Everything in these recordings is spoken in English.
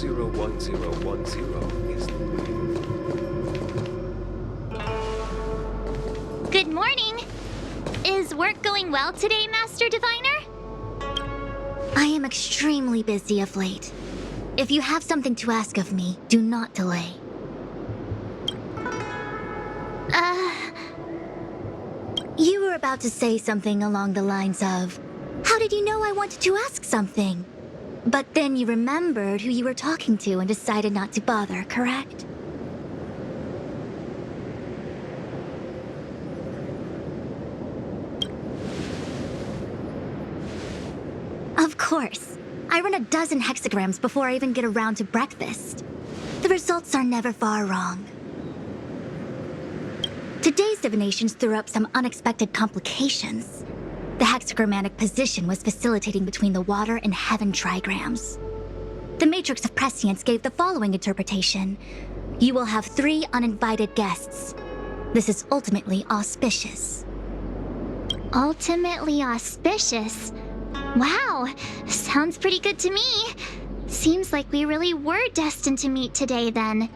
101010 is... Good morning! Is work going well today, Master Diviner? I am extremely busy of late. If you have something to ask of me, do not delay. You were about to say something along the lines of, how did you know I wanted to ask something? But then you remembered who you were talking to and decided not to bother, correct? Of course. I run a dozen hexagrams before I even get around to breakfast. The results are never far wrong. Today's divinations threw up some unexpected complications. The hexagrammatic position was facilitating between the water and heaven trigrams. The matrix of prescience gave the following interpretation. You will have 3 uninvited guests. This is ultimately auspicious. Ultimately auspicious? Wow, sounds pretty good to me. Seems like we really were destined to meet today then.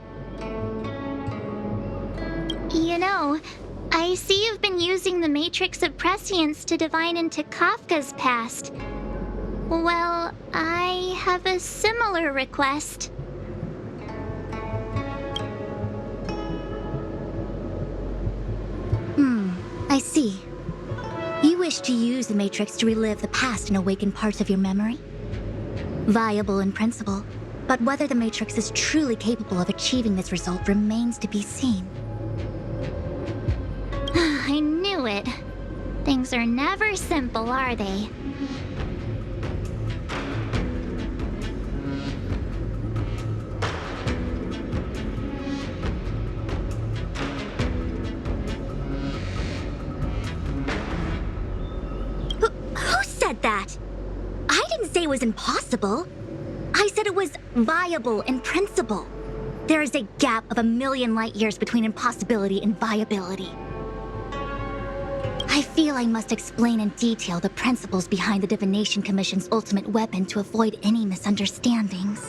You know, I see you've been using the Matrix of Prescience to divine into Kafka's past. Well, I have a similar request. I see. You wish to use the Matrix to relive the past and awaken parts of your memory? Viable in principle, but whether the Matrix is truly capable of achieving this result remains to be seen. I knew it. Things are never simple, are they? Who said that? I didn't say it was impossible. I said it was viable in principle. There is a gap of 1,000,000 light years between impossibility and viability. I feel I must explain in detail the principles behind the Divination Commission's ultimate weapon to avoid any misunderstandings.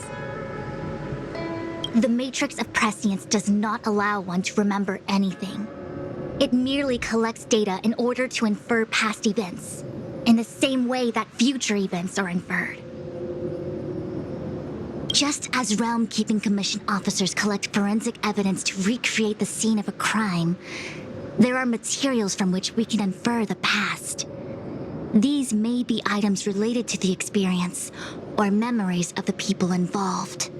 The Matrix of Prescience does not allow one to remember anything. It merely collects data in order to infer past events, in the same way that future events are inferred. Just as Realm Keeping Commission officers collect forensic evidence to recreate the scene of a crime, there are materials from which we can infer the past. These may be items related to the experience, or memories of the people involved.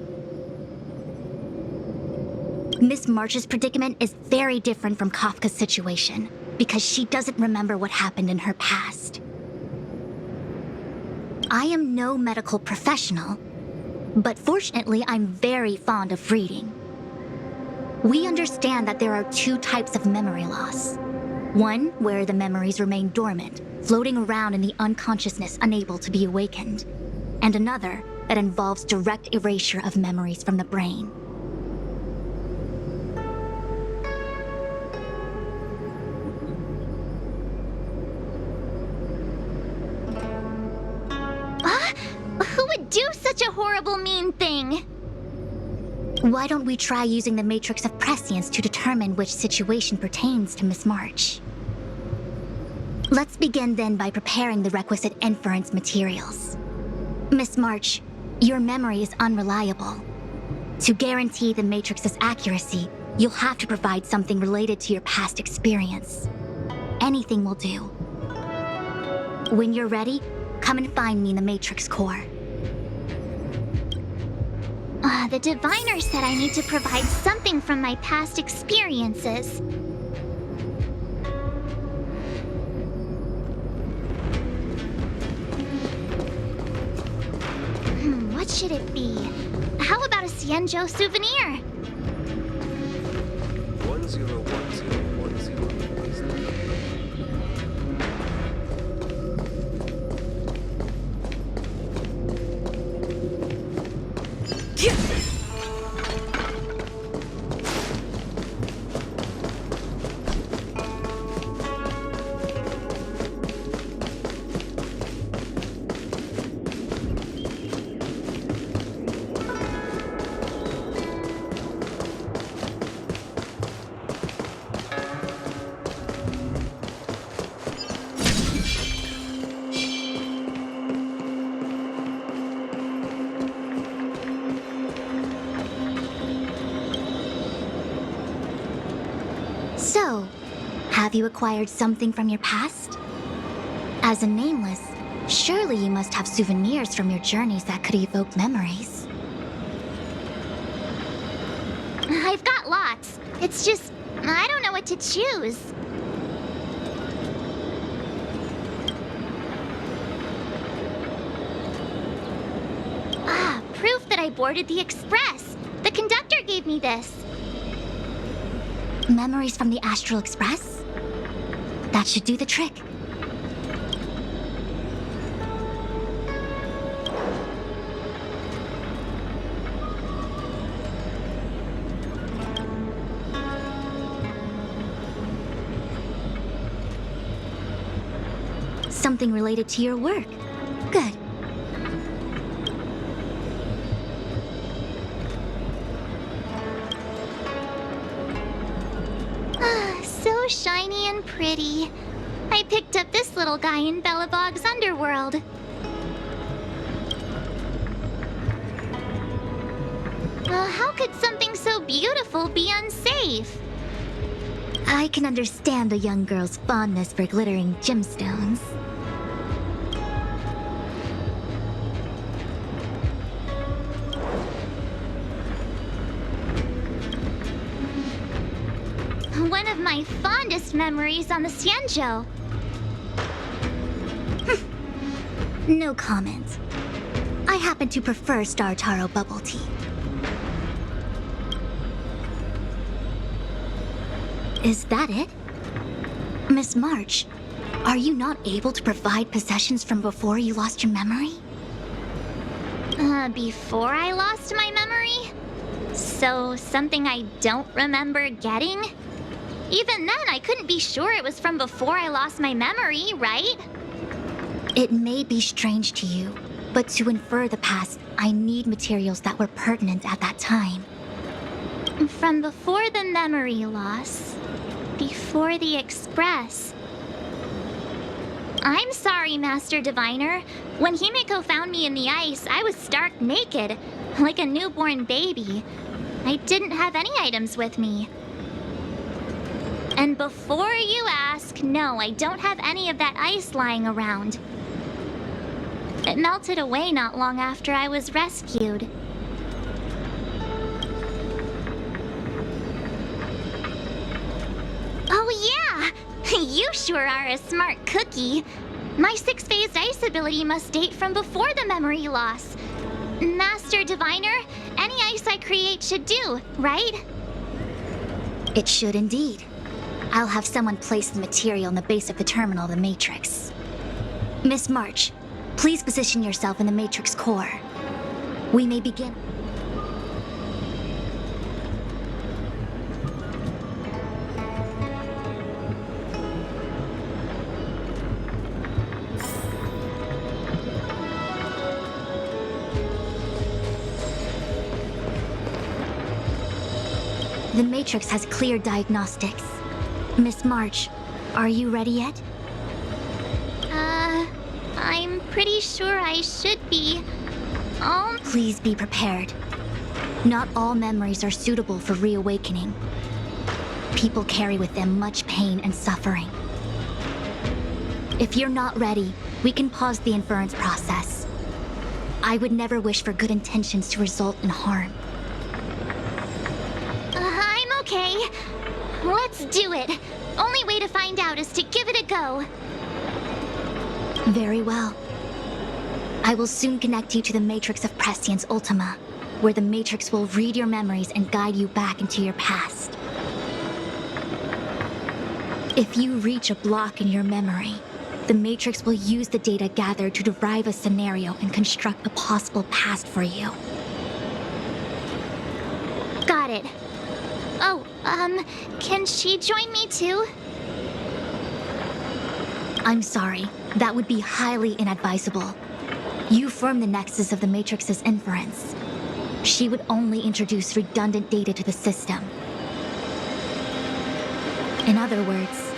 Miss March's predicament is very different from Kafka's situation, because she doesn't remember what happened in her past. I am no medical professional, but fortunately I'm very fond of reading. We understand that there are 2 types of memory loss. One where the memories remain dormant, floating around in the unconsciousness unable to be awakened. And another that involves direct erasure of memories from the brain. Who would do such a horrible, mean thing? Why don't we try using the Matrix of Prescience to determine which situation pertains to Miss March? Let's begin then by preparing the requisite inference materials. Miss March, your memory is unreliable. To guarantee the Matrix's accuracy, you'll have to provide something related to your past experience. Anything will do. When you're ready, come and find me in the Matrix core. The diviner said I need to provide something from my past experiences. What should it be? How about a Cienjo souvenir? 101010 is... So, have you acquired something from your past? As a nameless, surely you must have souvenirs from your journeys that could evoke memories. I've got lots. It's just, I don't know what to choose. Proof that I boarded the express. The conductor gave me this. Memories from the Astral Express? That should do the trick. Something related to your work. Good. So shiny and pretty. I picked up this little guy in Bellabog's underworld. How could something so beautiful be unsafe? I can understand a young girl's fondness for glittering gemstones. One of my fondest memories on the Xianzhou. No comment. I happen to prefer Star Taro bubble tea. Is that it? Miss March, are you not able to provide possessions from before you lost your memory? Before I lost my memory? So, something I don't remember getting? Even then, I couldn't be sure it was from before I lost my memory, right? It may be strange to you, but to infer the past, I need materials that were pertinent at that time. From before the memory loss. Before the Express. I'm sorry, Master Diviner. When Himeko found me in the ice, I was stark naked, like a newborn baby. I didn't have any items with me. And before you ask, no, I don't have any of that ice lying around. It melted away not long after I was rescued. Oh yeah! You sure are a smart cookie. My six-phased ice ability must date from before the memory loss. Master Diviner, any ice I create should do, right? It should indeed. I'll have someone place the material in the base of the terminal of the Matrix. Miss March, please position yourself in the Matrix core. We may begin. The Matrix has clear diagnostics. Miss March, are you ready yet? I'm pretty sure I should be. Please be prepared. Not all memories are suitable for reawakening. People carry with them much pain and suffering. If you're not ready, we can pause the inference process. I would never wish for good intentions to result in harm. I'm okay. Let's do it. Only way to find out is to give it a go. Very well. I will soon connect you to the Matrix of Prescience Ultima, where the Matrix will read your memories and guide you back into your past. If you reach a block in your memory, the Matrix will use the data gathered to derive a scenario and construct a possible past for you. Got it. Oh, can she join me too? I'm sorry, that would be highly inadvisable. You form the nexus of the Matrix's inference. She would only introduce redundant data to the system. In other words,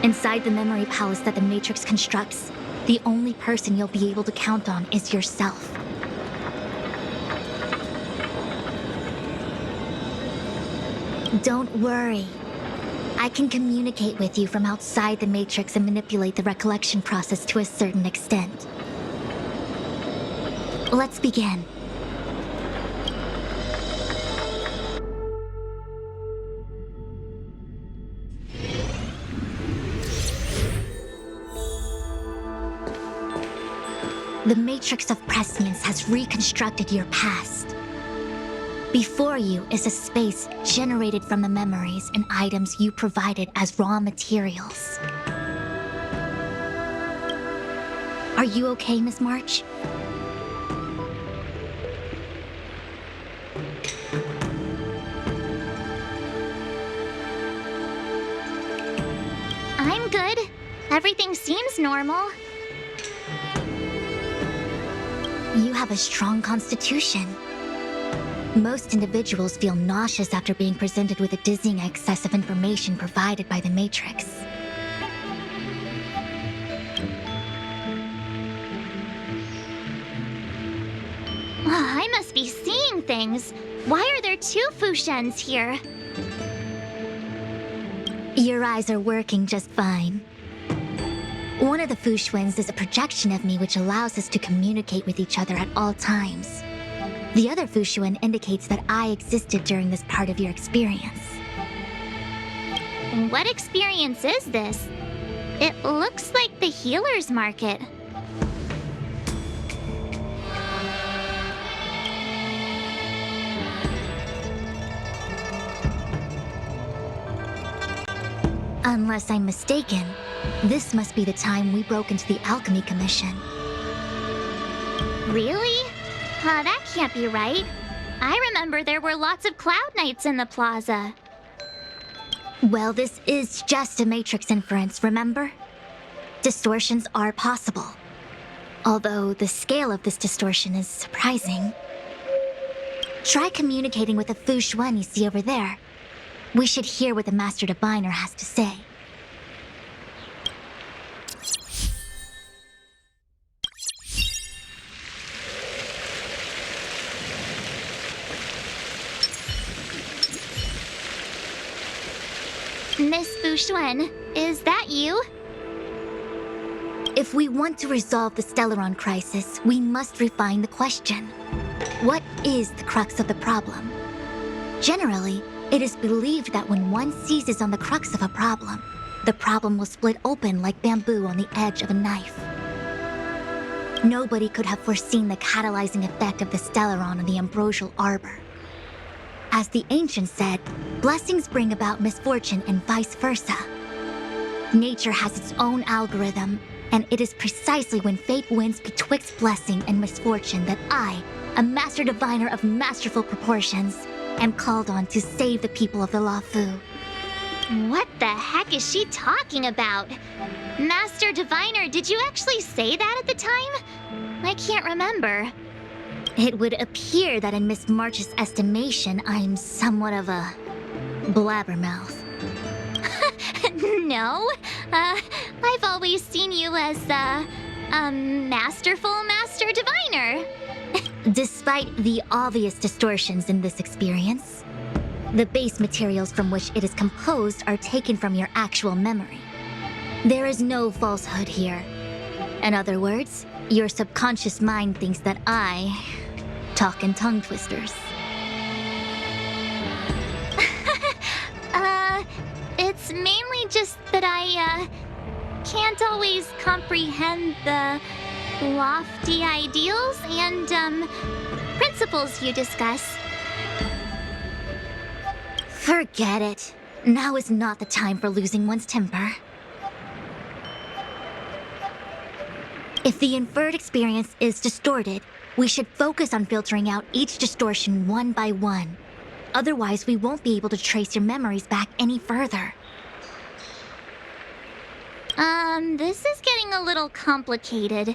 inside the memory palace that the Matrix constructs, the only person you'll be able to count on is yourself. Don't worry. I can communicate with you from outside the Matrix and manipulate the recollection process to a certain extent. Let's begin. The Matrix of Prescience has reconstructed your past. Before you is a space generated from the memories and items you provided as raw materials. Are you okay, Miss March? I'm good. Everything seems normal. You have a strong constitution. Most individuals feel nauseous after being presented with a dizzying excess of information provided by the Matrix. I must be seeing things. Why are there two Fushens here? Your eyes are working just fine. One of the Fushwins is a projection of me which allows us to communicate with each other at all times. The other Fushwin indicates that I existed during this part of your experience. What experience is this? It looks like the healer's market. Unless I'm mistaken, this must be the time we broke into the Alchemy Commission. Really? That can't be right. I remember there were lots of Cloud Knights in the plaza. Well, this is just a Matrix inference, remember? Distortions are possible. Although the scale of this distortion is surprising. Try communicating with the Fushun you see over there. We should hear what the Master Diviner has to say. Miss Fushun, is that you? If we want to resolve the Stellaron crisis, we must refine the question. What is the crux of the problem? Generally, it is believed that when one seizes on the crux of a problem, the problem will split open like bamboo on the edge of a knife. Nobody could have foreseen the catalyzing effect of the Stellaron on the ambrosial arbor. As the ancients said, blessings bring about misfortune and vice versa. Nature has its own algorithm, and it is precisely when fate wins betwixt blessing and misfortune that I, a Master Diviner of masterful proportions, am called on to save the people of the Luofu. What the heck is she talking about? Master Diviner, did you actually say that at the time? I can't remember. It would appear that in Miss March's estimation, I'm somewhat of a blabbermouth. No, I've always seen you as a masterful Master Diviner. Despite the obvious distortions in this experience, the base materials from which it is composed are taken from your actual memory. There is no falsehood here. In other words, your subconscious mind thinks that I talk in tongue twisters. It's mainly just that I can't always comprehend the lofty ideals and principles you discuss. Forget it. Now is not the time for losing one's temper. If the inferred experience is distorted, we should focus on filtering out each distortion one by one. Otherwise, we won't be able to trace your memories back any further. This is getting a little complicated.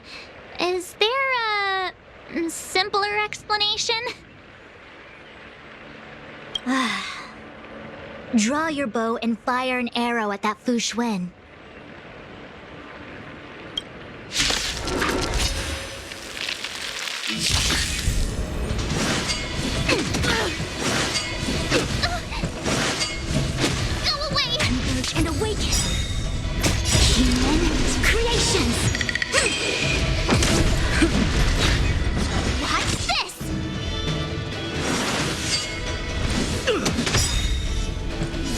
Is there a simpler explanation? Draw your bow and fire an arrow at that Fushun. Go away!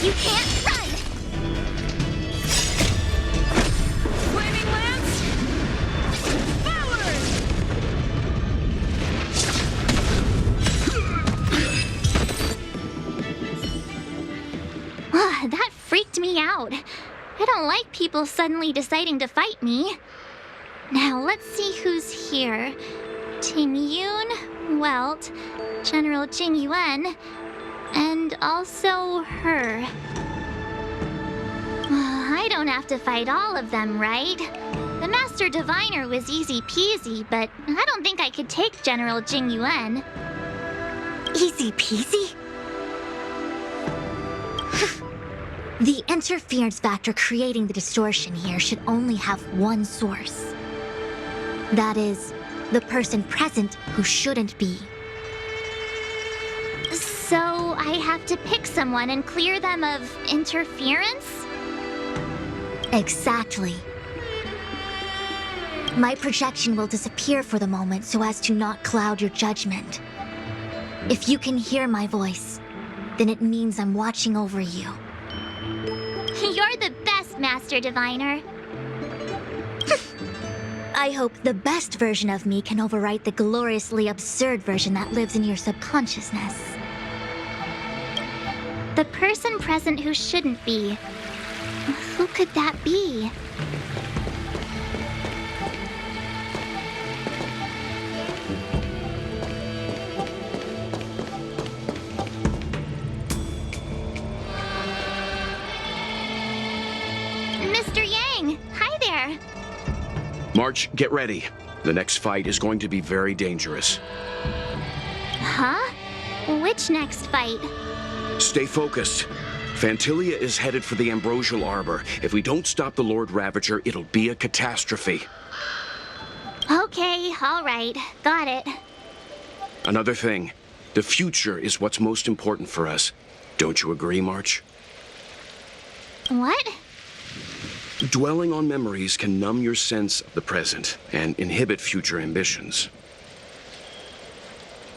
You can't run! Flaming lance! Forward! That freaked me out. I don't like people suddenly deciding to fight me. Now, let's see who's here. Ting Yun, Welt, General Jing Yuan, and also her. I don't have to fight all of them, right? The Master Diviner was easy peasy, but I don't think I could take General Jing Yuan. Easy peasy? The interference factor creating the distortion here should only have one source. That is, the person present who shouldn't be. So I have to pick someone and clear them of interference? Exactly. My projection will disappear for the moment so as to not cloud your judgment. If you can hear my voice, then it means I'm watching over you. You're the best, Master Diviner. I hope the best version of me can overwrite the gloriously absurd version that lives in your subconsciousness. The person present who shouldn't be. Who could that be? Mr. Yang! Hi there! March, get ready. The next fight is going to be very dangerous. Huh? Which next fight? Stay focused. Fantilia is headed for the Ambrosial Arbor. If we don't stop the Lord Ravager, it'll be a catastrophe. Okay, alright. Got it. Another thing, the future is what's most important for us. Don't you agree, March? What? Dwelling on memories can numb your sense of the present and inhibit future ambitions.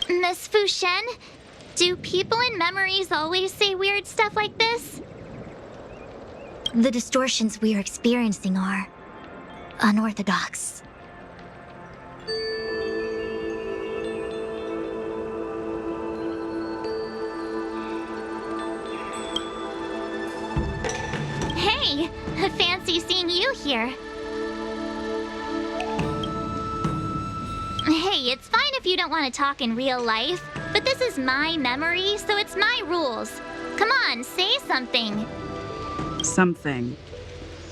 Miss Fu Shen, do people in memories always say weird stuff like this? The distortions we are experiencing are unorthodox. Hey, fancy seeing you here. Hey, it's fine if you don't want to talk in real life, but this is my memory, so it's my rules. Come on, say something. Something.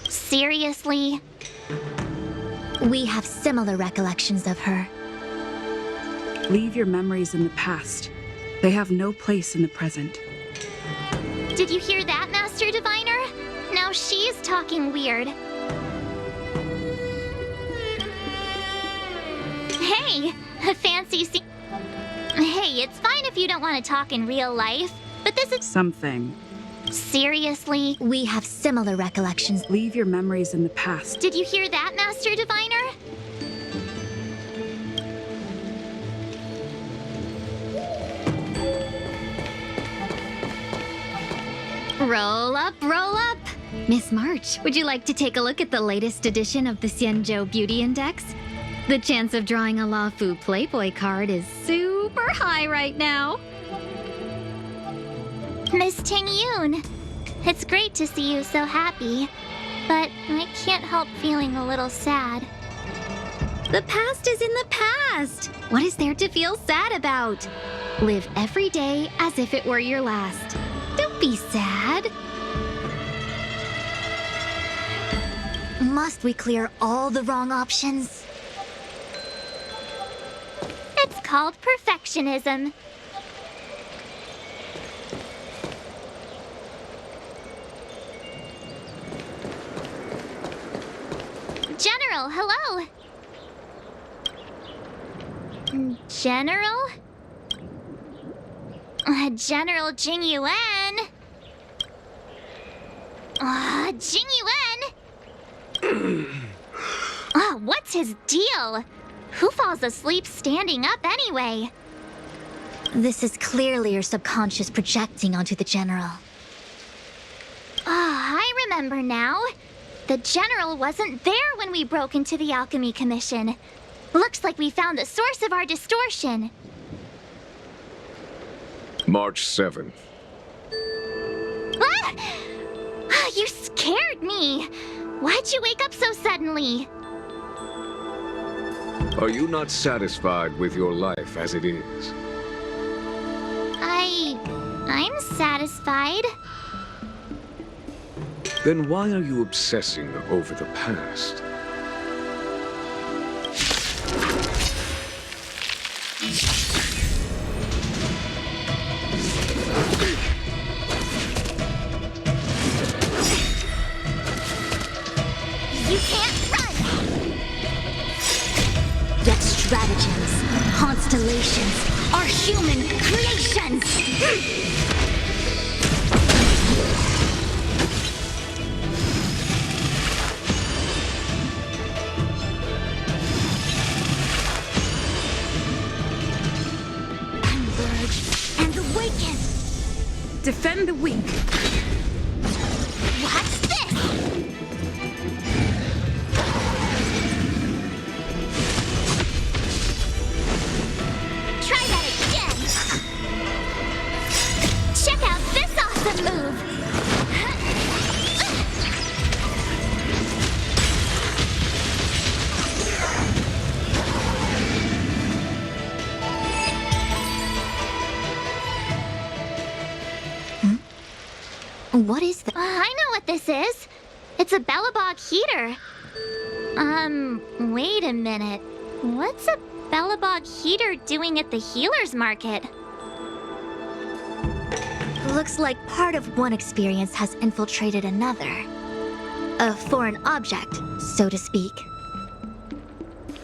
Seriously? We have similar recollections of her. Leave your memories in the past. They have no place in the present. Did you hear that, Master Diviner? Now she's talking weird. Hey, fancy see... Hey, it's fine if you don't want to talk in real life, but this is... Something. Seriously? We have similar recollections. Leave your memories in the past. Did you hear that, Master Diviner? Roll up, roll up! Miss March, would you like to take a look at the latest edition of the Xianzhou Beauty Index? The chance of drawing a Luofu Playboy card is super high right now. Miss Ting Yun, it's great to see you so happy, but I can't help feeling a little sad. The past is in the past! What is there to feel sad about? Live every day as if it were your last. Don't be sad. Must we clear all the wrong options? It's called perfectionism. General, hello! General? General Jing Yuan? Jing Yuan? What's his deal? Who falls asleep standing up anyway? This is clearly your subconscious projecting onto the general. remember now. The General wasn't there when we broke into the Alchemy Commission. Looks like we found the source of our distortion. March 7th. Ah! You scared me. Why'd you wake up so suddenly? Are you not satisfied with your life as it is? I'm satisfied. Then why are you obsessing over the past? You can't run! Yet stratagems, constellations, are human creations! Converge and awaken! Defend the weak. What's this? Try that again! Check out this awesome move! What is that? I know what this is. It's a Bellabog heater. Wait a minute. What's a Bellabog heater doing at the healer's market? Looks like part of one experience has infiltrated another. A foreign object, so to speak.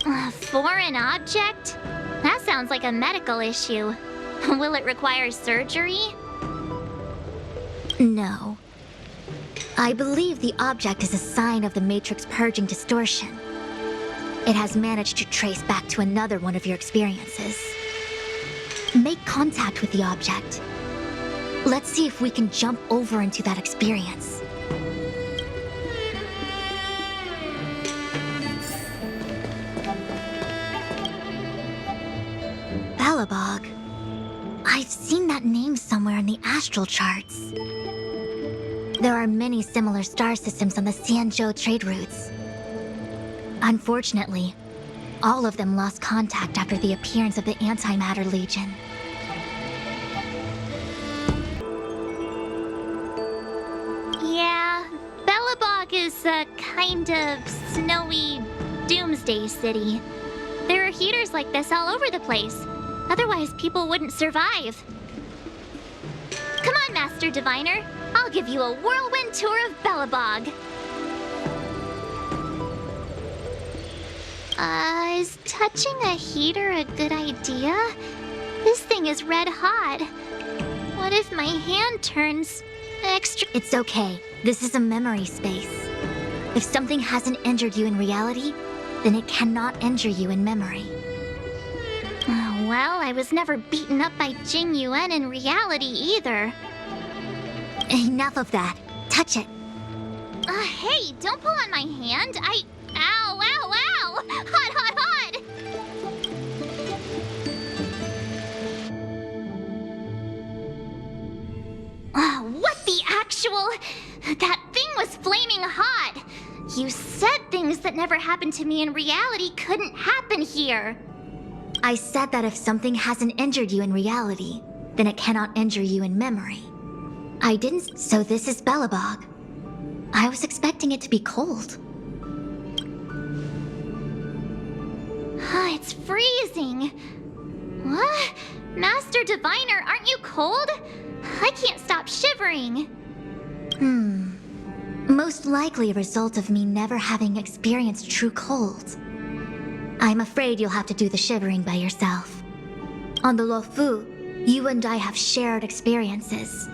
A foreign object? That sounds like a medical issue. Will it require surgery? No. I believe the object is a sign of the Matrix purging distortion. It has managed to trace back to another one of your experiences. Make contact with the object. Let's see if we can jump over into that experience. Bellabog. I've seen that name somewhere in the astral charts. There are many similar star systems on the Xianzhou trade routes. Unfortunately, all of them lost contact after the appearance of the Antimatter Legion. Yeah, Bellabog is a kind of snowy doomsday city. There are heaters like this all over the place. Otherwise, people wouldn't survive. Come on, Master Diviner. I'll give you a whirlwind tour of Bellabog. Is touching a heater a good idea? This thing is red hot. What if my hand turns extra... It's okay. This is a memory space. If something hasn't injured you in reality, then it cannot injure you in memory. Well, I was never beaten up by Jing Yuan in reality either. Enough of that. Touch it. Hey, don't pull on my hand. Ow, ow, ow! Hot, hot, hot! What the actual... That thing was flaming hot! You said things that never happened to me in reality couldn't happen here. I said that if something hasn't injured you in reality, then it cannot injure you in memory. I didn't... So this is Bellabog. I was expecting it to be cold. It's freezing. What? Master Diviner, aren't you cold? I can't stop shivering. Most likely a result of me never having experienced true cold. I'm afraid you'll have to do the shivering by yourself. On the Luofu, you and I have shared experiences.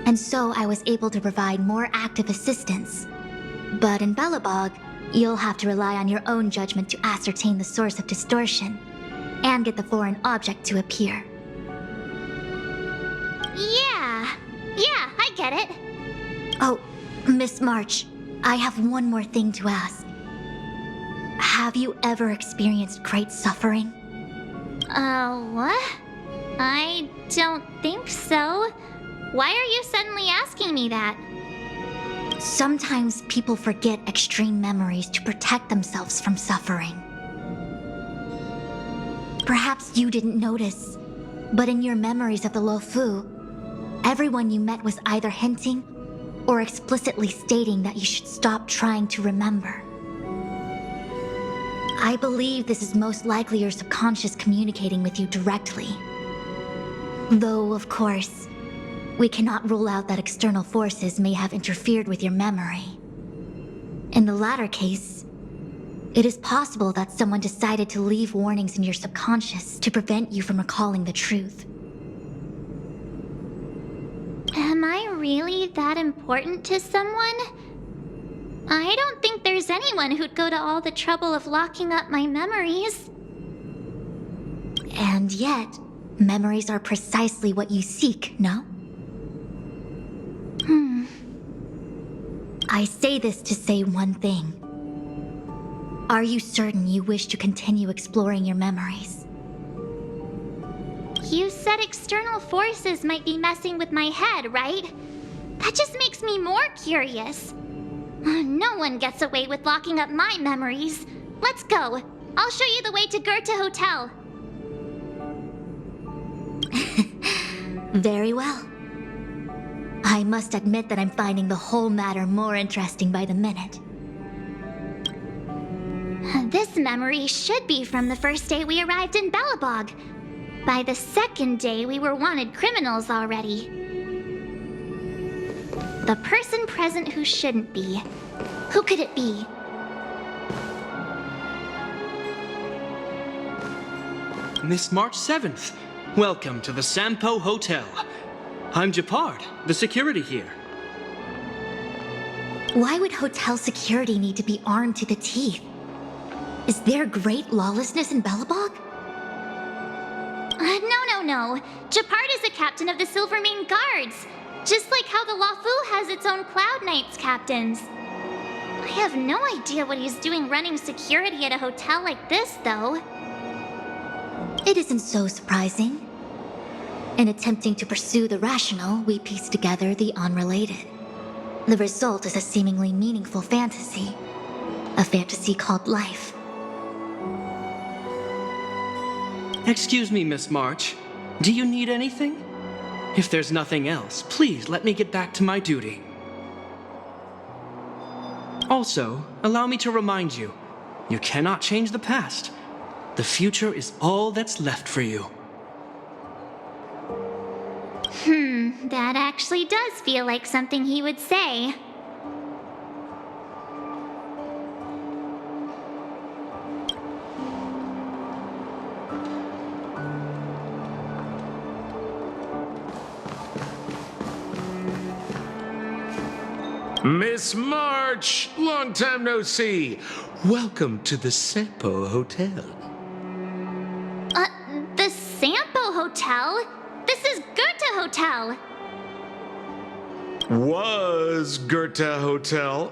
And so I was able to provide more active assistance. But in Bellabog, you'll have to rely on your own judgment to ascertain the source of distortion and get the foreign object to appear. Yeah, I get it. Oh, Miss March, I have one more thing to ask. Have you ever experienced great suffering? What? I don't think so. Why are you suddenly asking me that? Sometimes people forget extreme memories to protect themselves from suffering. Perhaps you didn't notice, but in your memories of the Luofu, everyone you met was either hinting or explicitly stating that you should stop trying to remember. I believe this is most likely your subconscious communicating with you directly. Though, of course, we cannot rule out that external forces may have interfered with your memory. In the latter case, it is possible that someone decided to leave warnings in your subconscious to prevent you from recalling the truth. Am I really that important to someone? I don't think there's anyone who'd go to all the trouble of locking up my memories. And yet, memories are precisely what you seek, no? I say this to say one thing. Are you certain you wish to continue exploring your memories? You said external forces might be messing with my head, right? That just makes me more curious. No one gets away with locking up my memories. Let's go. I'll show you the way to Goethe Hotel. Very well. I must admit that I'm finding the whole matter more interesting by the minute. This memory should be from the first day we arrived in Belobog. By the second day, we were wanted criminals already. The person present who shouldn't be. Who could it be? Miss March 7th, welcome to the Sampo Hotel. I'm Japard, the security here. Why would hotel security need to be armed to the teeth? Is there great lawlessness in Belobog? No. Japard is a captain of the Silvermane Guards. Just like how the Luofu has its own Cloud Knights captains. I have no idea what he's doing running security at a hotel like this, though. It isn't so surprising. In attempting to pursue the rational, we piece together the unrelated. The result is a seemingly meaningful fantasy. A fantasy called life. Excuse me, Miss March. Do you need anything? If there's nothing else, please let me get back to my duty. Also, allow me to remind you, you cannot change the past. The future is all that's left for you. That actually does feel like something he would say. Miss March, long time no see. Welcome to the Sampo Hotel. The Sampo Hotel? This is Goethe Hotel. Was Goethe Hotel.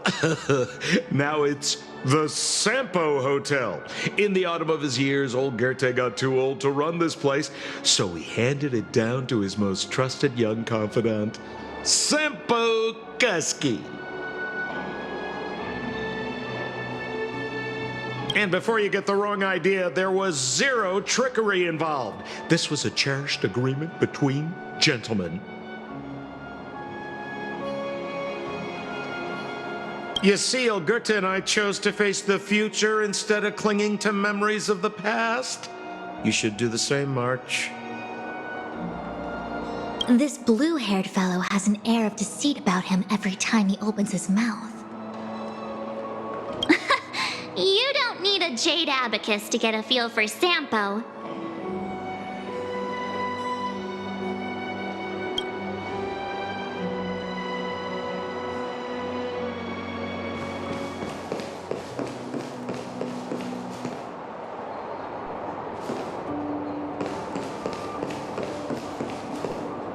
Now it's the Sampo Hotel. In the autumn of his years, old Goethe got too old to run this place, so he handed it down to his most trusted young confidant, Sampo Kuski. And before you get the wrong idea, there was zero trickery involved. This was a cherished agreement between gentlemen. You see, old Goethe and I chose to face the future instead of clinging to memories of the past. You should do the same, March. This blue-haired fellow has an air of deceit about him every time he opens his mouth. You don't need a jade abacus to get a feel for Sampo.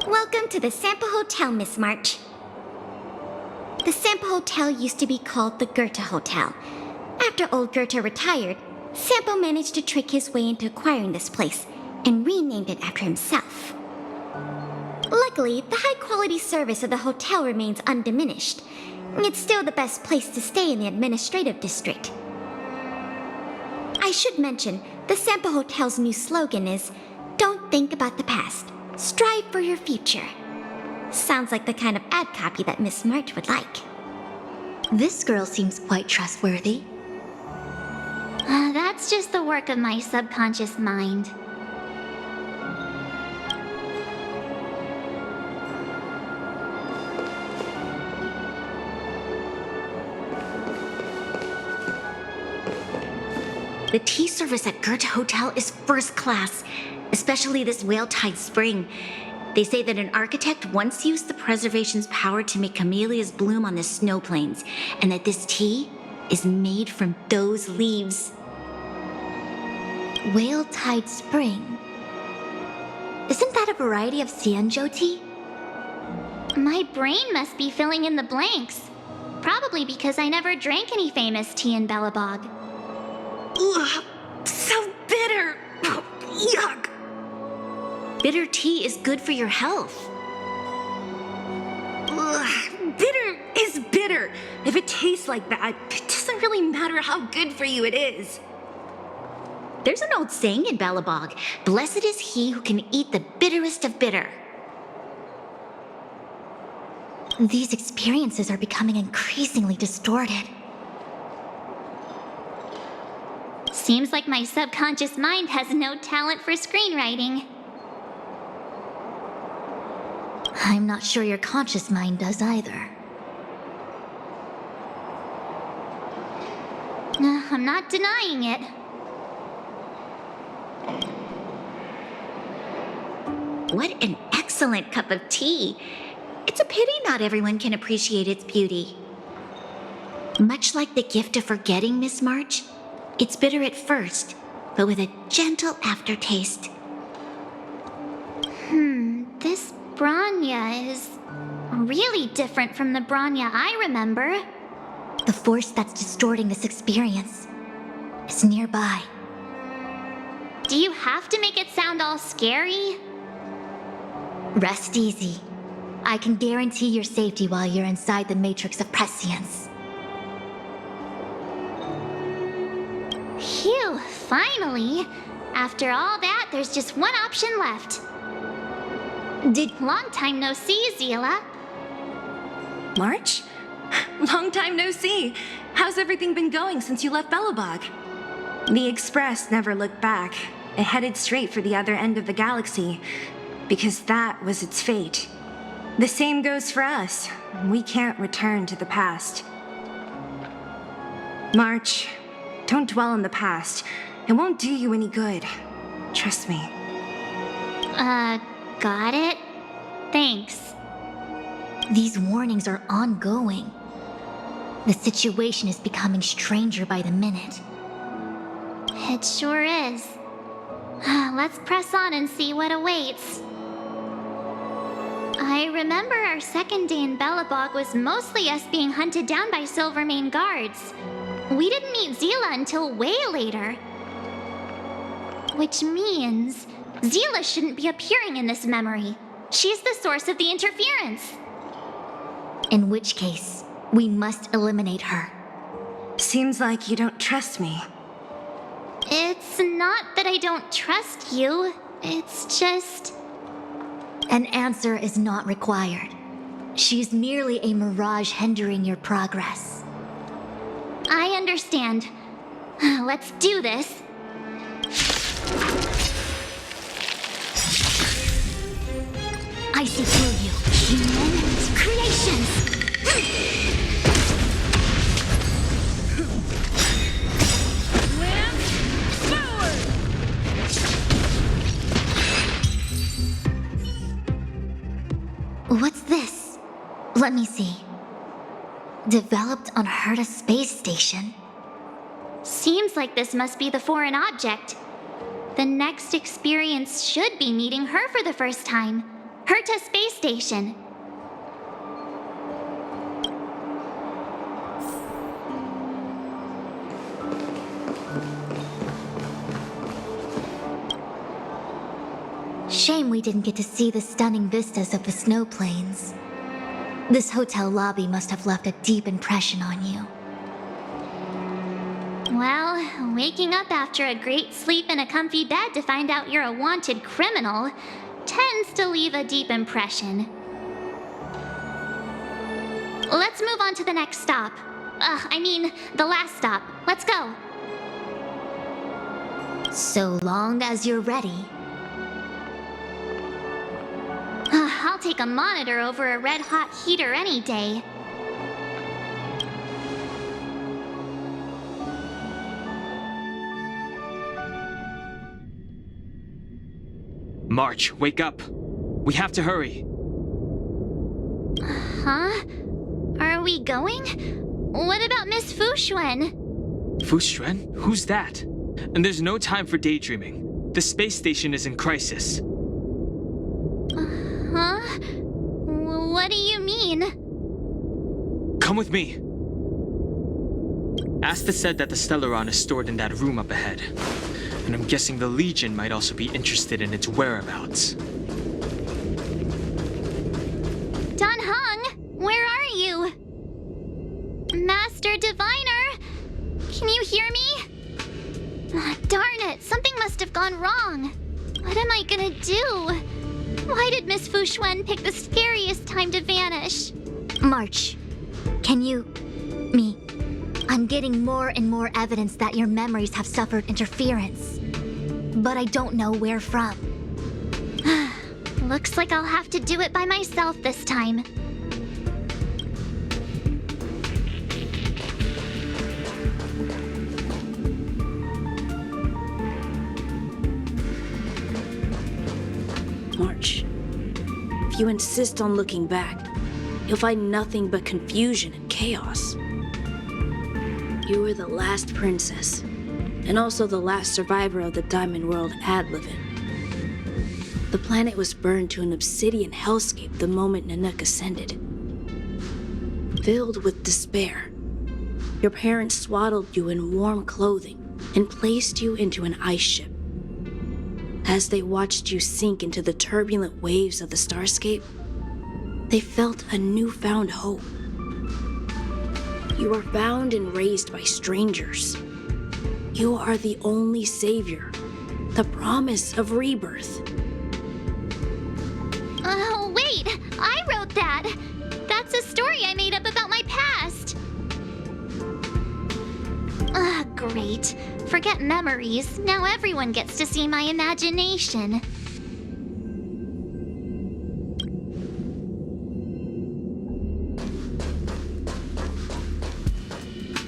Welcome to the Sampo Hotel, Miss March. The Sampo Hotel used to be called the Goethe Hotel. After old Goethe retired, Sampo managed to trick his way into acquiring this place and renamed it after himself. Luckily, the high-quality service of the hotel remains undiminished. It's still the best place to stay in the administrative district. I should mention, the Sampo Hotel's new slogan is, "Don't think about the past, strive for your future." Sounds like the kind of ad copy that Miss March would like. This girl seems quite trustworthy. That's just the work of my subconscious mind. The tea service at Goethe Hotel is first class, especially this Whale-Tide Spring. They say that an architect once used the preservation's power to make camellias bloom on the snow plains, and that this tea is made from those leaves. Whale-Tide Spring? Isn't that a variety of Xianzhou tea? My brain must be filling in the blanks. Probably because I never drank any famous tea in Belobog. Ugh, so bitter! Yuck! Bitter tea is good for your health. Ugh, bitter is bitter. If it tastes like that, it doesn't really matter how good for you it is. There's an old saying in Balabog, "Blessed is he who can eat the bitterest of bitter." These experiences are becoming increasingly distorted. Seems like my subconscious mind has no talent for screenwriting. I'm not sure your conscious mind does either. I'm not denying it. What an excellent cup of tea. It's a pity not everyone can appreciate its beauty. Much like the gift of forgetting, Miss March, it's bitter at first, but with a gentle aftertaste. This Branya is really different from the Branya I remember. The force that's distorting this experience is nearby. Do you have to make it sound all scary? Rest easy. I can guarantee your safety while you're inside the matrix of prescience. Phew, finally. After all that, there's just one option left. Long time no see, Zila. March? Long time no see. How's everything been going since you left Belobog? The Express never looked back. It headed straight for the other end of the galaxy, because that was its fate. The same goes for us. We can't return to the past. March, don't dwell on the past. It won't do you any good. Trust me. Got it? Thanks. These warnings are ongoing. The situation is becoming stranger by the minute. It sure is. Let's press on and see what awaits. I remember our second day in Belobog was mostly us being hunted down by Silvermane guards. We didn't meet Zila until way later. Which means Zila shouldn't be appearing in this memory. She's the source of the interference. In which case, we must eliminate her. Seems like you don't trust me. It's not that I don't trust you. It's just... An answer is not required. She's merely a mirage hindering your progress. I understand. Let's do this. I see through you, human creations! What's this? Let me see. Developed on Herta Space Station. Seems like this must be the foreign object. The next experience should be meeting her for the first time. Herta Space Station. Shame we didn't get to see the stunning vistas of the snow plains. This hotel lobby must have left a deep impression on you. Well, waking up after a great sleep in a comfy bed to find out you're a wanted criminal tends to leave a deep impression. Let's move on to the next stop. The last stop. Let's go. So long as you're ready. I'll take a monitor over a red-hot heater any day. March, wake up. We have to hurry. Huh? Are we going? What about Miss Fushuen? Fushuen? Who's that? And there's no time for daydreaming. The space station is in crisis. Huh? What do you mean? Come with me. Asta said that the Stellaron is stored in that room up ahead. And I'm guessing the Legion might also be interested in its whereabouts. Don Hung, where are you? Master Diviner, can you hear me? Darn it, something must have gone wrong. What am I gonna do? Why did Miss Fushuen pick the scariest time to vanish? March, can you... me... I'm getting more and more evidence that your memories have suffered interference. But I don't know where from. Looks like I'll have to do it by myself this time. March, if you insist on looking back, you'll find nothing but confusion and chaos. You were the last princess, and also the last survivor of the Diamond World Adlevin. The planet was burned to an obsidian hellscape the moment Nanook ascended. Filled with despair, your parents swaddled you in warm clothing and placed you into an ice ship. As they watched you sink into the turbulent waves of the starscape, they felt a newfound hope. You are found and raised by strangers. You are the only savior, the promise of rebirth. Oh, wait! I wrote that! That's a story I made up about my past! Great. Forget memories. Now everyone gets to see my imagination.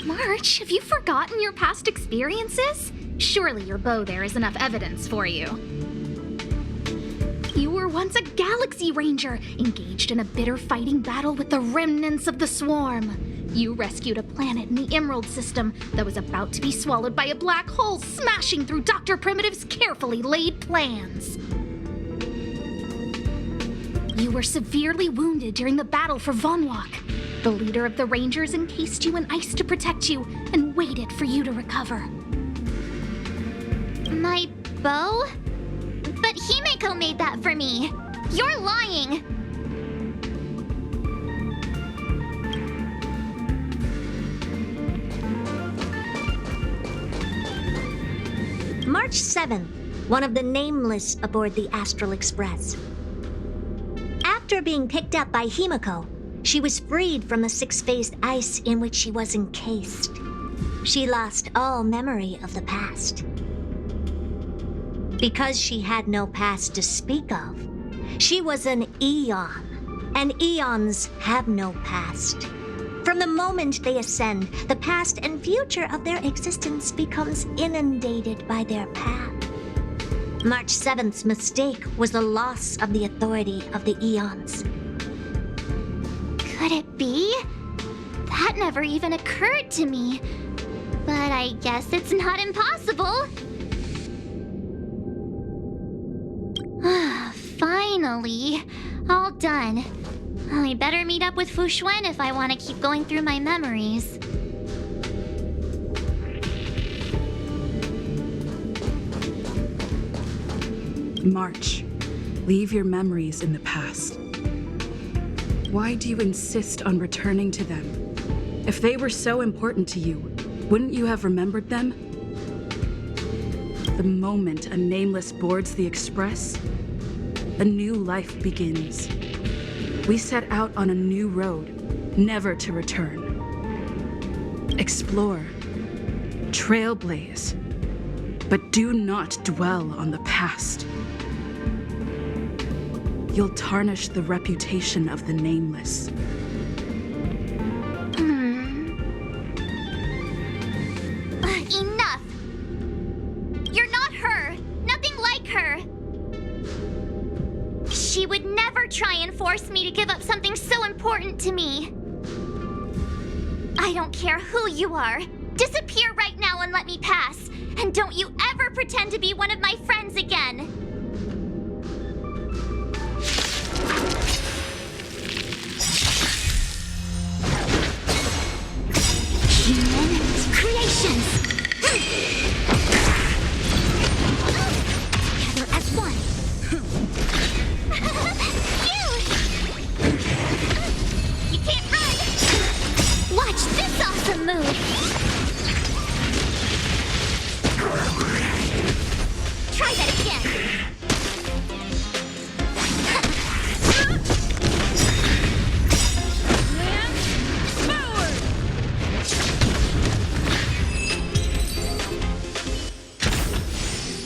March, have you forgotten your past experiences? Surely your bow there is enough evidence for you. You were once a Galaxy Ranger, engaged in a bitter fighting battle with the remnants of the Swarm. You rescued a planet in the Emerald System that was about to be swallowed by a black hole, smashing through Dr. Primitive's carefully laid plans. You were severely wounded during the battle for Vonwalk. The leader of the Rangers encased you in ice to protect you and waited for you to recover. My bow? But Himeko made that for me. You're lying. March 7th, one of the nameless aboard the Astral Express. After being picked up by Himeko, she was freed from the six-phased ice in which she was encased. She lost all memory of the past. Because she had no past to speak of, she was an Eon, and Eons have no past. From the moment they ascend, the past and future of their existence becomes inundated by their path. March 7th's mistake was the loss of the authority of the Eons. Could it be? That never even occurred to me. But I guess it's not impossible. Finally. All done. I better meet up with Fushuen if I want to keep going through my memories. March, Leave your memories in the past. Why do you insist on returning to them? If they were so important to you, wouldn't you have remembered them? The moment a nameless boards the express, a new life begins. We set out on a new road, never to return. Explore, trailblaze, but do not dwell on the past. You'll tarnish the reputation of the nameless. Enough! You're not her! Nothing like her! She would never try and force me to give up something so important to me. I don't care who you are. Disappear right now and let me pass. And don't you ever pretend to be one of my friends again. Creations! Together as one! You can't run! Watch this awesome move! Try that again!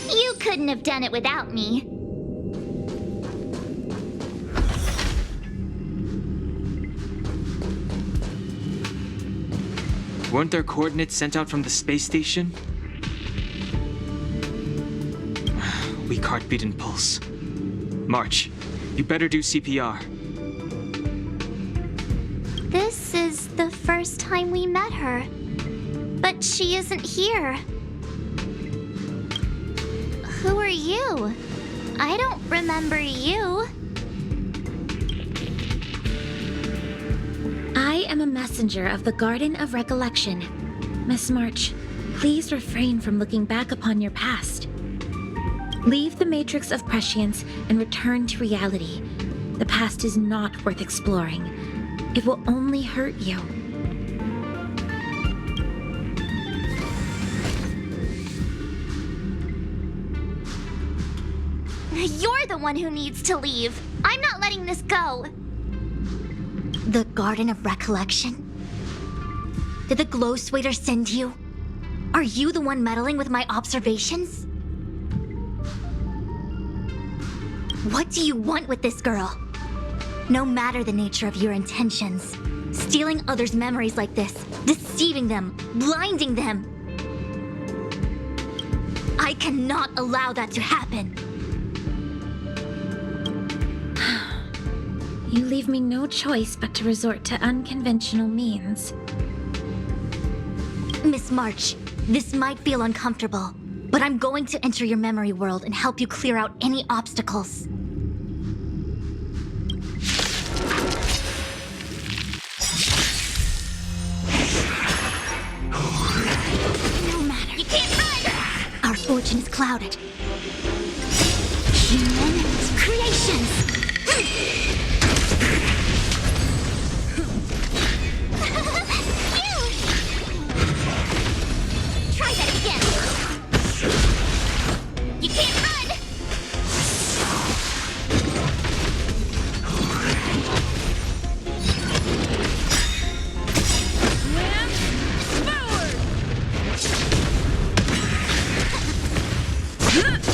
You couldn't have done it without me. Weren't there coordinates sent out from the space station? Weak heartbeat and pulse. March, you better do CPR. This is the first time we met her. But she isn't here. Who are you? I don't remember you. I am a messenger of the Garden of Recollection. Miss March, please refrain from looking back upon your past. Leave the matrix of prescience and return to reality. The past is not worth exploring. It will only hurt you. You're the one who needs to leave. I'm not letting this go. The Garden of Recollection? Did the Glow Swader send you? Are you the one meddling with my observations? What do you want with this girl? No matter the nature of your intentions, stealing others' memories like this, deceiving them, blinding them. I cannot allow that to happen. You leave me no choice but to resort to unconventional means. Miss March, this might feel uncomfortable, but I'm going to enter your memory world and help you clear out any obstacles. No matter. You can't run! Our fortune is clouded. Human creations! Try that again! You can't run! Forward!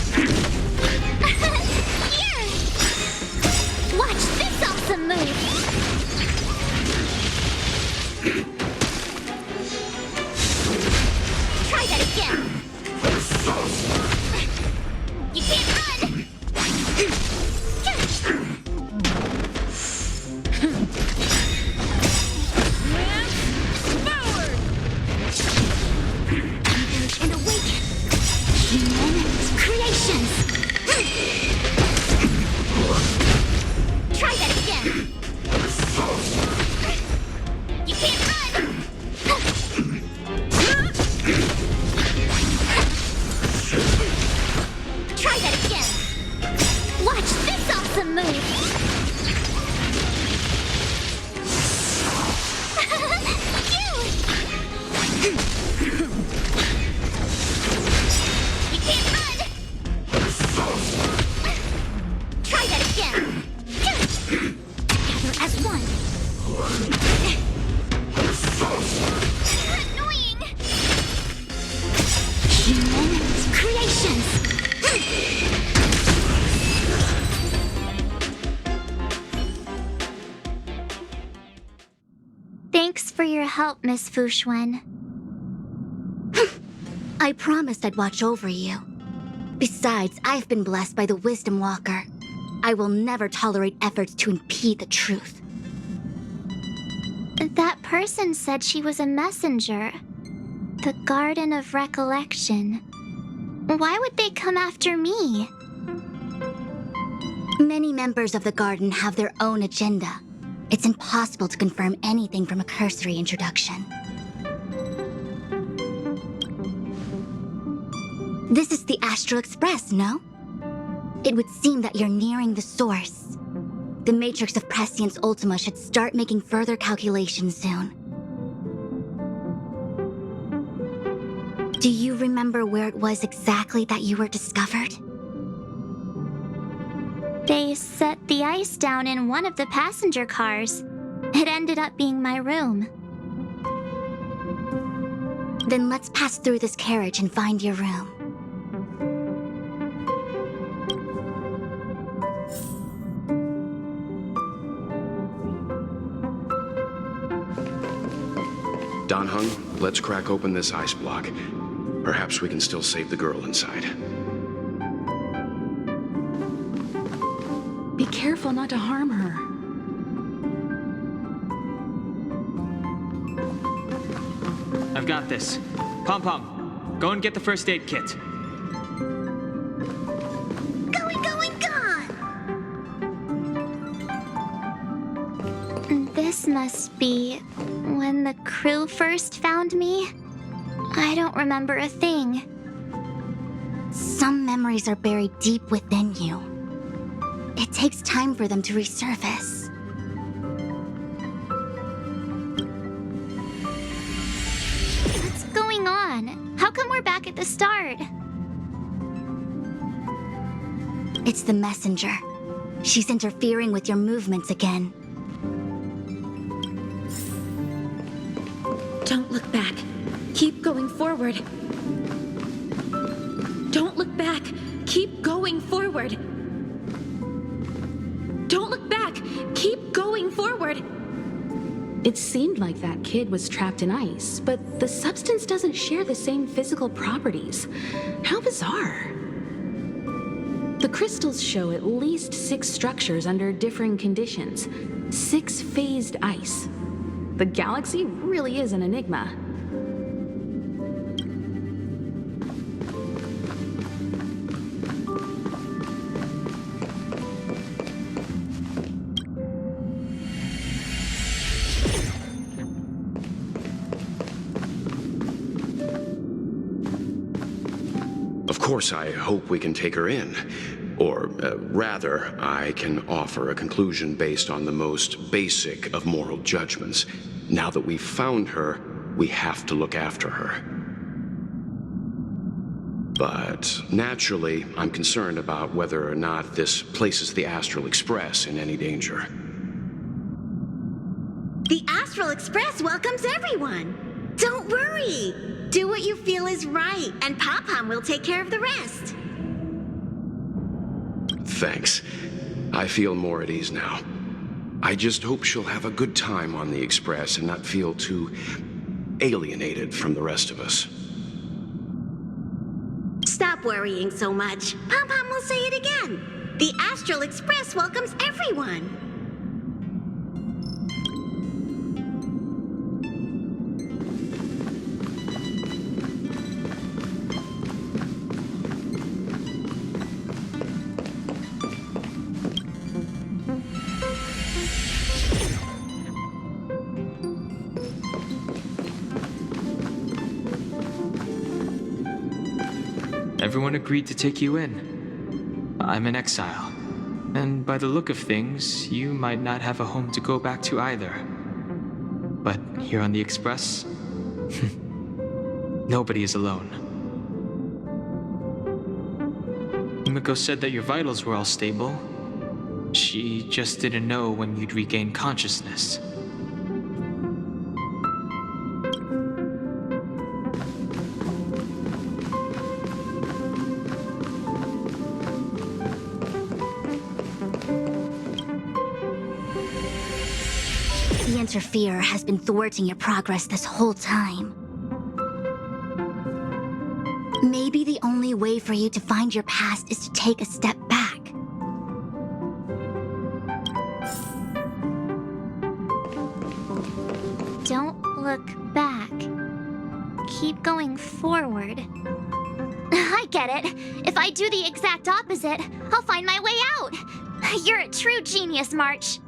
Thanks for your help, Miss Fuxuan. I promised I'd watch over you. Besides, I've been blessed by the Wisdom Walker. I will never tolerate efforts to impede the truth. That person said she was a messenger. The Garden of Recollection. Why would they come after me? Many members of the Garden have their own agenda. It's impossible to confirm anything from a cursory introduction. This is the Astral Express, no? It would seem that you're nearing the source. The Matrix of Prescience Ultima should start making further calculations soon. Do you remember where it was exactly that you were discovered? They set the ice down in one of the passenger cars. It ended up being my room. Then let's pass through this carriage and find your room. Don Hung, let's crack open this ice block. Perhaps we can still save the girl inside. Be careful not to harm her. I've got this. Pom Pom, go and get the first aid kit. This must be when the crew first found me. I don't remember a thing. Some memories are buried deep within you. It takes time for them to resurface. What's going on? How come we're back at the start? It's the messenger. She's interfering with your movements again. Don't look back. Keep going forward. Don't look back. Keep going forward. Don't look back. Keep going forward. It seemed like that kid was trapped in ice, but the substance doesn't share the same physical properties. How bizarre. The crystals show at least 6 structures under differing conditions. 6 phased ice. The galaxy really is an enigma. Of course, I hope we can take her in. Or, rather, I can offer a conclusion based on the most basic of moral judgments. Now that we've found her, we have to look after her. But naturally, I'm concerned about whether or not this places the Astral Express in any danger. The Astral Express welcomes everyone. Don't worry. Do what you feel is right, and Pop-Pom will take care of the rest. Thanks. I feel more at ease now. I just hope she'll have a good time on the Express and not feel too alienated from the rest of us. Stop worrying so much. Pom-Pom will say it again. The Astral Express welcomes everyone. Everyone agreed to take you in. I'm in exile. And by the look of things, you might not have a home to go back to either. But here on the Express, nobody is alone. Umiko said that your vitals were all stable. She just didn't know when you'd regain consciousness. The interfere has been thwarting your progress this whole time. Maybe the only way for you to find your past is to take a step back. Don't look back. Keep going forward. I get it. If I do the exact opposite, I'll find my way out. You're a true genius, March.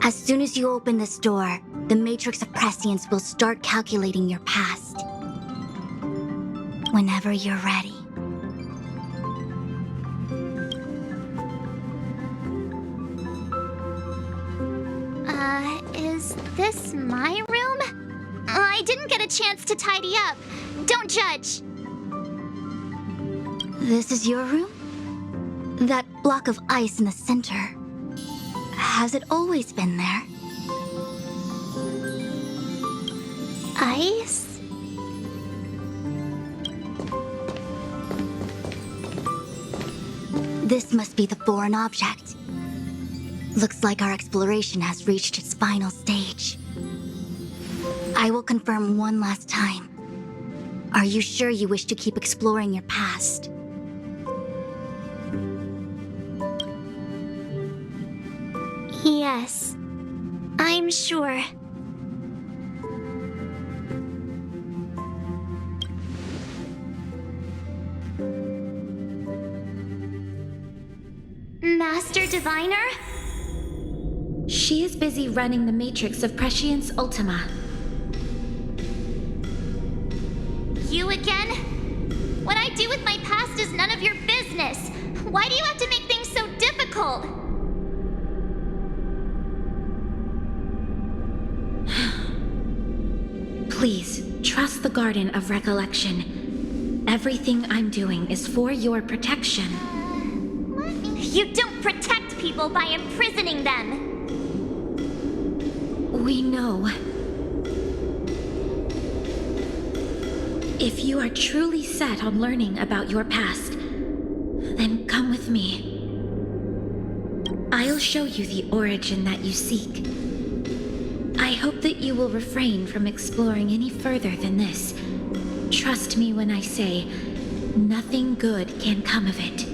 As soon as you open this door, the Matrix of Prescience will start calculating your past. Whenever you're ready. Is this my room? I didn't get a chance to tidy up. Don't judge. This is your room? That block of ice in the center. Has it always been there? Ice? This must be the foreign object. Looks like our exploration has reached its final stage. I will confirm one last time. Are you sure you wish to keep exploring your past? Yes, I'm sure. Master Diviner? She is busy running the Matrix of Prescience Ultima. You again? What I do with my past is none of your business. Why do you have to make things so difficult? Please, trust the Garden of Recollection. Everything I'm doing is for your protection. You don't protect people by imprisoning them. We know. If you are truly set on learning about your past, then come with me. I'll show you the origin that you seek. I hope that you will refrain from exploring any further than this. Trust me when I say, nothing good can come of it.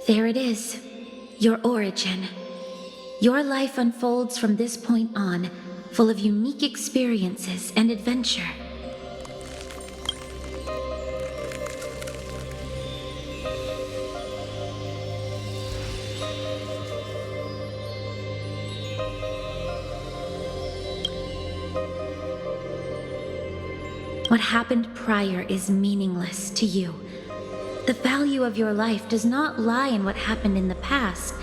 There it is, your origin. Your life unfolds from this point on, full of unique experiences and adventure. What happened prior is meaningless to you. The value of your life does not lie in what happened in the past,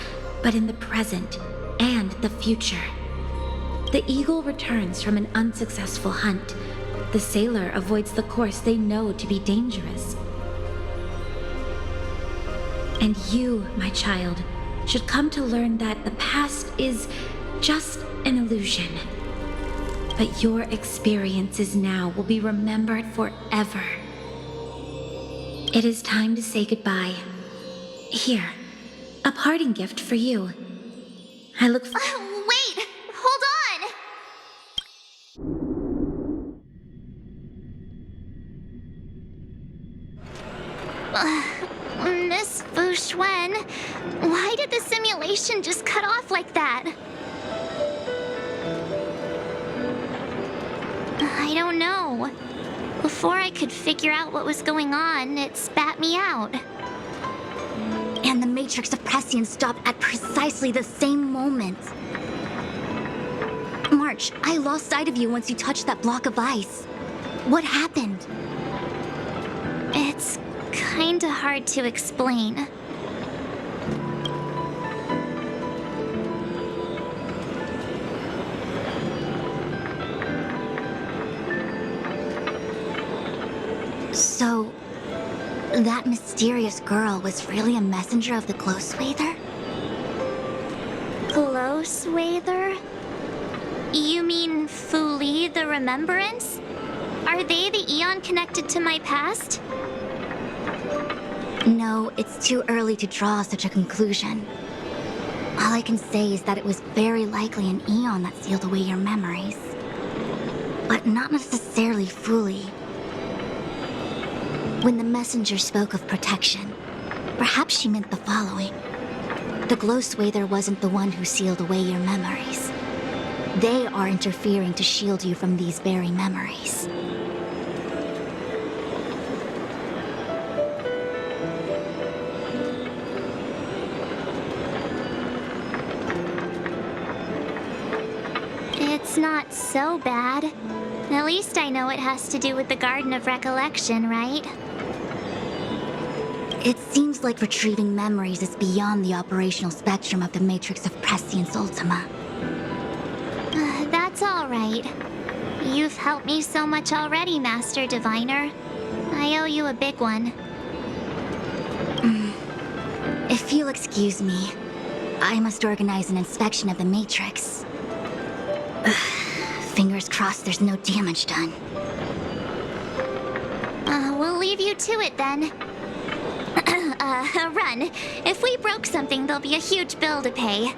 but in the present and the future. The eagle returns from an unsuccessful hunt. The sailor avoids the course they know to be dangerous. And you, my child, should come to learn that the past is just an illusion. But your experiences now will be remembered forever. It is time to say goodbye. Here, a parting gift for you. I look Wait! Hold on! Miss Fushuen, why did the simulation just cut off like that? I don't know. Before I could figure out what was going on, it spat me out. And the Matrix of Prescience stopped at precisely the same moment. March, I lost sight of you once you touched that block of ice. What happened? It's kinda hard to explain. So, that mysterious girl was really a messenger of the Glow Swather? Glow Swather? You mean Fu Li the Remembrance? Are they the Eon connected to my past? No, it's too early to draw such a conclusion. All I can say is that it was very likely an Eon that sealed away your memories. But not necessarily fully. When the messenger spoke of protection, perhaps she meant the following. The glow swather wasn't the one who sealed away your memories. They are interfering to shield you from these very memories. It's not so bad. At least I know it has to do with the Garden of Recollection, right? It seems like retrieving memories is beyond the operational spectrum of the Matrix of Prescience Ultima. That's all right. You've helped me so much already, Master Diviner. I owe you a big one. If you'll excuse me, I must organize an inspection of the Matrix. Fingers crossed there's no damage done. We'll leave you to it then. Run. If we broke something, there'll be a huge bill to pay.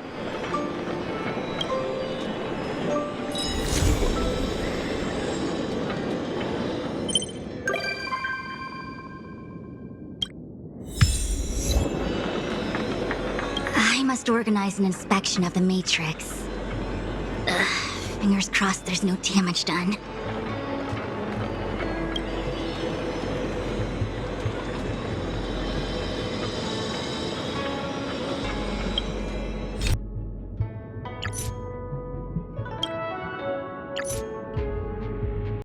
I must organize an inspection of the Matrix. Fingers crossed there's no damage done.